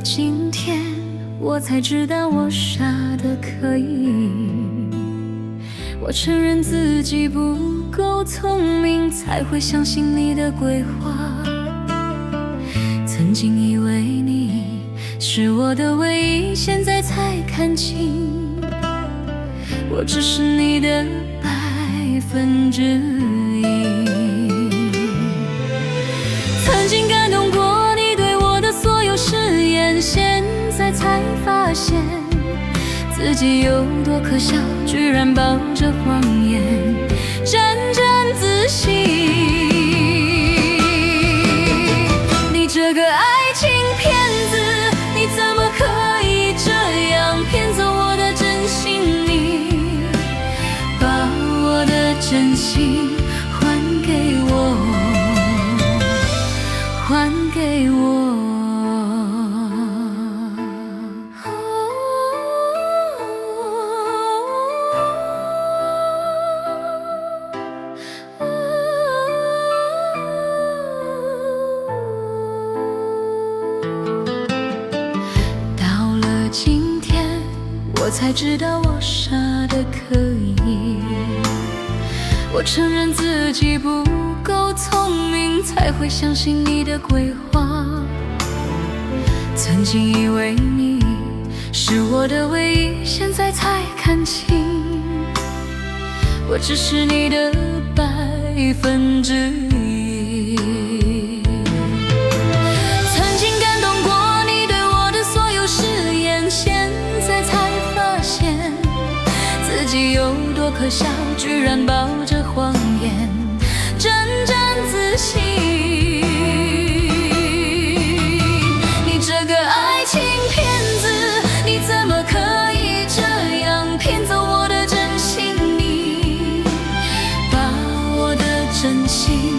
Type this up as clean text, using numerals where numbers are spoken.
今天我才知道我傻得可以，我承认自己不够聪明，才会相信你的鬼话。曾经以为你是我的唯一，现在才看清，我只是你的1%。曾经感动过你对我的所有誓言，现在才发现自己有多可笑，居然抱着谎言沾沾自喜。你这个爱情骗子，你怎么可以这样骗走我的真心？你把我的真心还给我，还给我。到了今天，我才知道我傻得可以，我承认自己不够聪明，才会相信你的鬼话。曾经以为你是我的唯一，现在才看清，我只是你的1%。曾经感动过你对我的所有誓言，现在才发现自己有多可笑，居然抱着谎言沾沾自喜。你这个爱情骗子，你怎么可以这样骗走我的真心？你把我的真心